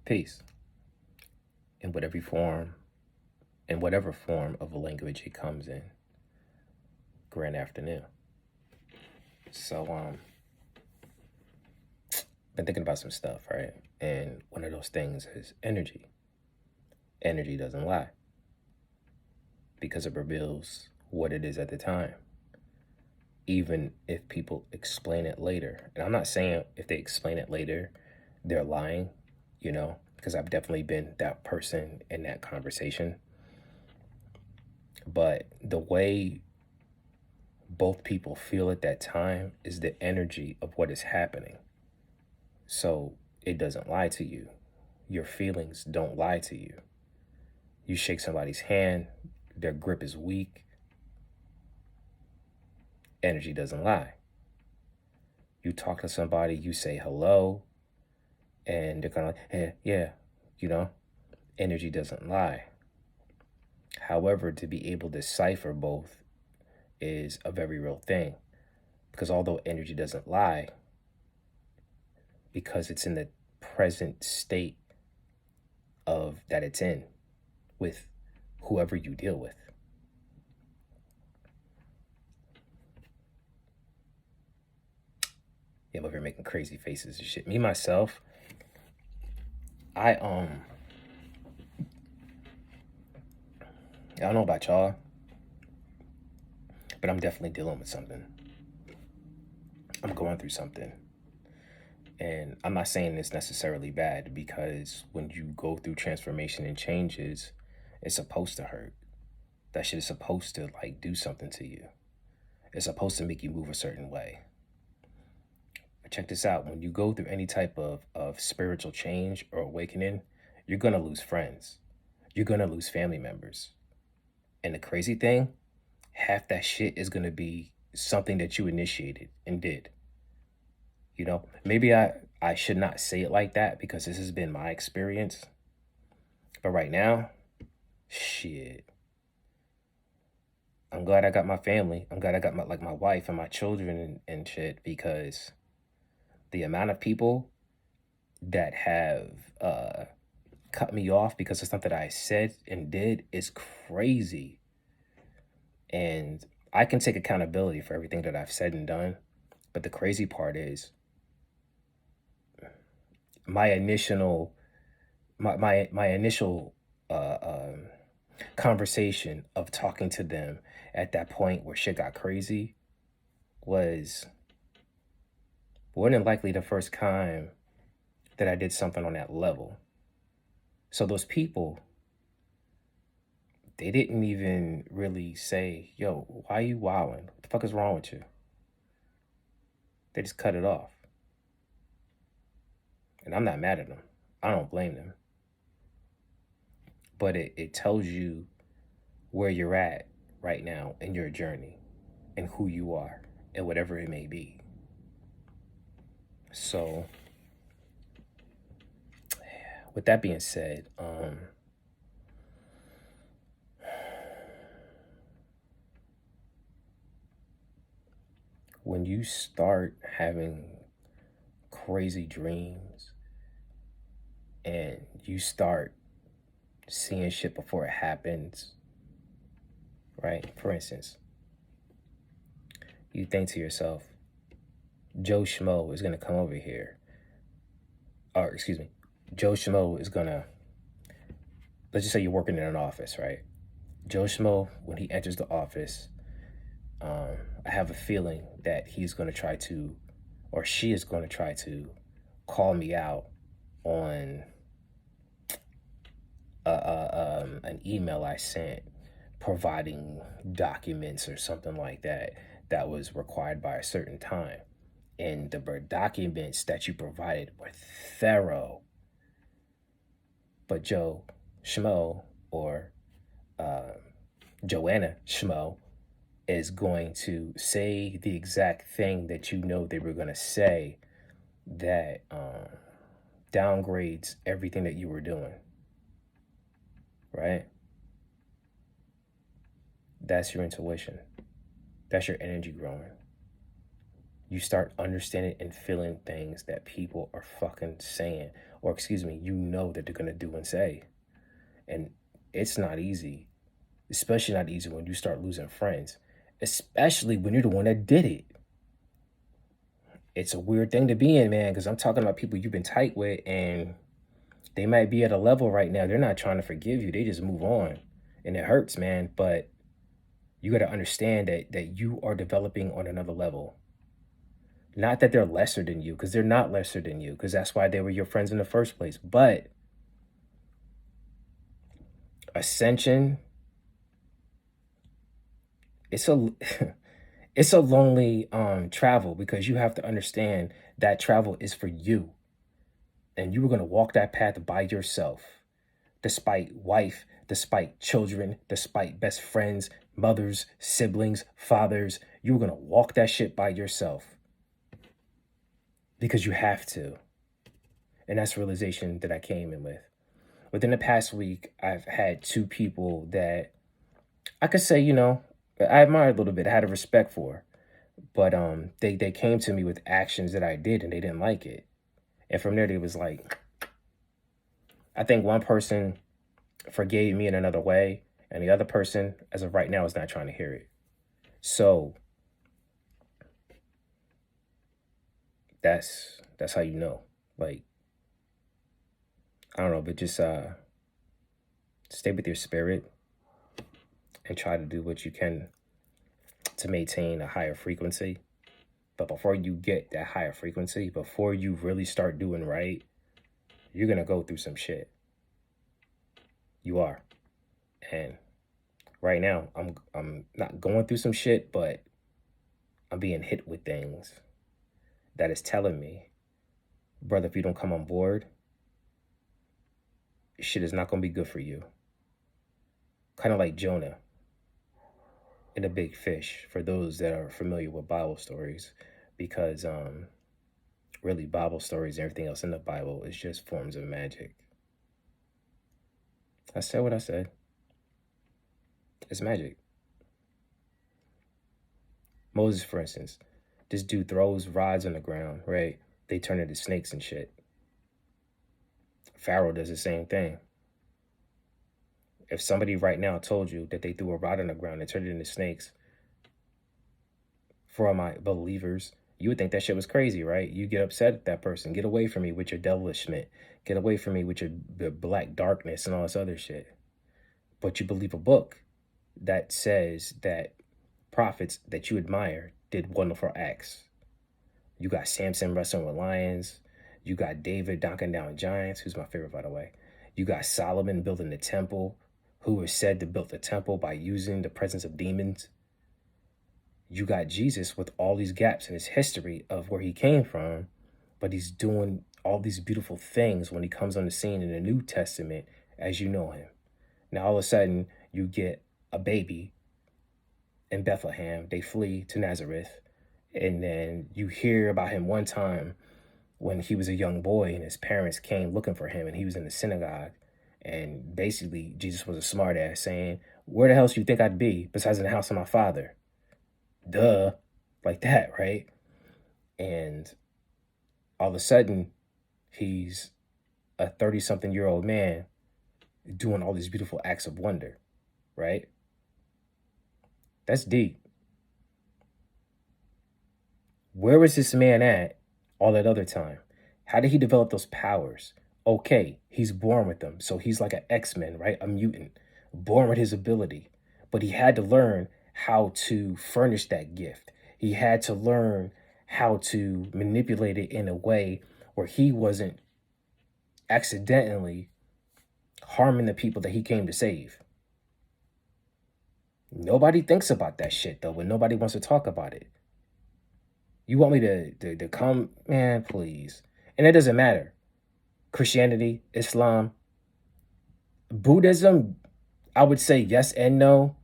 Peace. In whatever form of a language it comes in. Grand afternoon. So, been thinking about some stuff, right? And one of those things is energy. Energy doesn't lie because it reveals what it is at the time, even if people explain it later. And I'm not saying if they explain it later, they're lying, because I've definitely been that person in that conversation. But the way both people feel at that time is the energy of what is happening. So it doesn't lie to you. Your feelings don't lie to you. You shake somebody's hand, their grip is weak. Energy doesn't lie. You talk to somebody, you say hello, and they're kind of like, yeah, energy doesn't lie. However, to be able to decipher both is a very real thing. Because although energy doesn't lie, because it's in the present state of that it's in with whoever you deal with. Yeah, I'm over here making crazy faces and shit. Me, myself, I don't know about y'all, but I'm definitely dealing with something. I'm going through something. And I'm not saying it's necessarily bad, because when you go through transformation and changes, it's supposed to hurt. That shit is supposed to do something to you. It's supposed to make you move a certain way. But check this out. When you go through any type of spiritual change or awakening, you're going to lose friends. You're going to lose family members. And the crazy thing, half that shit is going to be something that you initiated and did. Maybe I should not say it like that, because this has been my experience. But right now, shit. I'm glad I got my family. I'm glad I got my wife and my children and shit, because the amount of people that have cut me off because of something that I said and did is crazy. And I can take accountability for everything that I've said and done. But the crazy part is my initial conversation of talking to them at that point where shit got crazy was more than likely the first time that I did something on that level. So those people, they didn't even really say, yo, why are you wilding? What the fuck is wrong with you? They just cut it off. And I'm not mad at them. I don't blame them. But it tells you where you're at right now in your journey and who you are and whatever it may be. So, with that being said, when you start having crazy dreams and you start seeing shit before it happens, right? For instance, you think to yourself, Joe Schmo is going to come over here. Or, excuse me, Joe Schmo is going to, let's just say you're working in an office, right? Joe Schmo, when he enters the office, I have a feeling that he's going to try to, or she is going to try to call me out on an email I sent providing documents or something like that that was required by a certain time. And the documents that you provided were thorough. But Joe Schmo, or Joanna Schmo, is going to say the exact thing that you know they were going to say that downgrades everything that you were doing. Right? That's your intuition. That's your energy growing. you start understanding and feeling things that people are fucking saying, or excuse me, you know that they're gonna do and say. And it's not easy, especially not easy when you start losing friends, especially when you're the one that did it. It's a weird thing to be in, man, because I'm talking about people you've been tight with, and they might be at a level right now. They're not trying to forgive you. They just move on. And it hurts, man. But you got to understand that you are developing on another level. Not that they're lesser than you, because they're not lesser than you, because that's why they were your friends in the first place. But ascension, it's a it's a lonely travel, because you have to understand that travel is for you. And you were going to walk that path by yourself, despite wife, despite children, despite best friends, mothers, siblings, fathers. You were going to walk that shit by yourself because you have to. And that's the realization that I came in with. Within the past week, I've had two people that I could say, I admired a little bit, I had a respect for. But they came to me with actions that I did and they didn't like it. And from there, they was like, I think one person forgave me in another way, and the other person, as of right now, is not trying to hear it. So that's how you know. Like, I don't know, but just stay with your spirit and try to do what you can to maintain a higher frequency. But before you get that higher frequency, before you really start doing right, you're gonna go through some shit. You are. And right now, I'm not going through some shit, but I'm being hit with things that is telling me, brother, if you don't come on board, shit is not gonna be good for you. Kind of like Jonah and the big fish, for those that are familiar with Bible stories, because really Bible stories and everything else in the Bible is just forms of magic. I said what I said. It's magic. Moses, for instance, this dude throws rods on the ground, right? They turn into snakes and shit. Pharaoh does the same thing. If somebody right now told you that they threw a rod on the ground and turned it into snakes, for all my believers, you would think that shit was crazy, right? You get upset at that person. Get away from me with your devilishment. Get away from me with your black darkness and all this other shit. But you believe a book that says that prophets that you admire did wonderful acts. You got Samson wrestling with lions. You got David knocking down giants, who's my favorite, by the way. You got Solomon building the temple, who was said to build the temple by using the presence of demons. You got Jesus with all these gaps in his history of where he came from, but he's doing all these beautiful things when he comes on the scene in the New Testament as you know him. Now, all of a sudden, you get a baby in Bethlehem. They flee to Nazareth. And then you hear about him one time when he was a young boy and his parents came looking for him and he was in the synagogue. And basically, Jesus was a smart ass saying, where the hell do you think I'd be besides in the house of my father? Duh. Like that, right? And all of a sudden, he's a 30-something-year-old man doing all these beautiful acts of wonder, right? That's deep. Where was this man at all that other time? How did he develop those powers? Okay, he's born with them. So he's like an X-Men, right? A mutant, born with his ability. But he had to learn how to furnish that gift. He had to learn how to manipulate it in a way where he wasn't accidentally harming the people that he came to save. Nobody thinks about that shit, though, when nobody wants to talk about it. You want me to come? Man, please. And it doesn't matter. Christianity, Islam, Buddhism, I would say yes and no.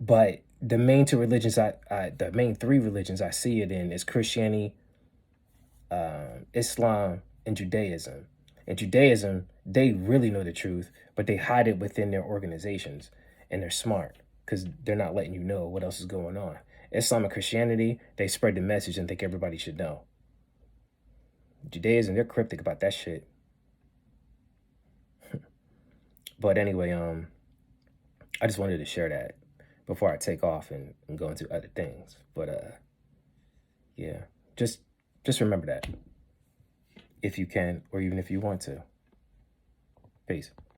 But the main two religions, the main three religions I see it in is Christianity, Islam, and Judaism. In Judaism, they really know the truth, but they hide it within their organizations. And they're smart because they're not letting you know what else is going on. Islam and Christianity, they spread the message and think everybody should know. Judaism, they're cryptic about that shit. But anyway, I just wanted to share that before I take off and go into other things. But yeah, just remember that if you can, or even if you want to. Peace.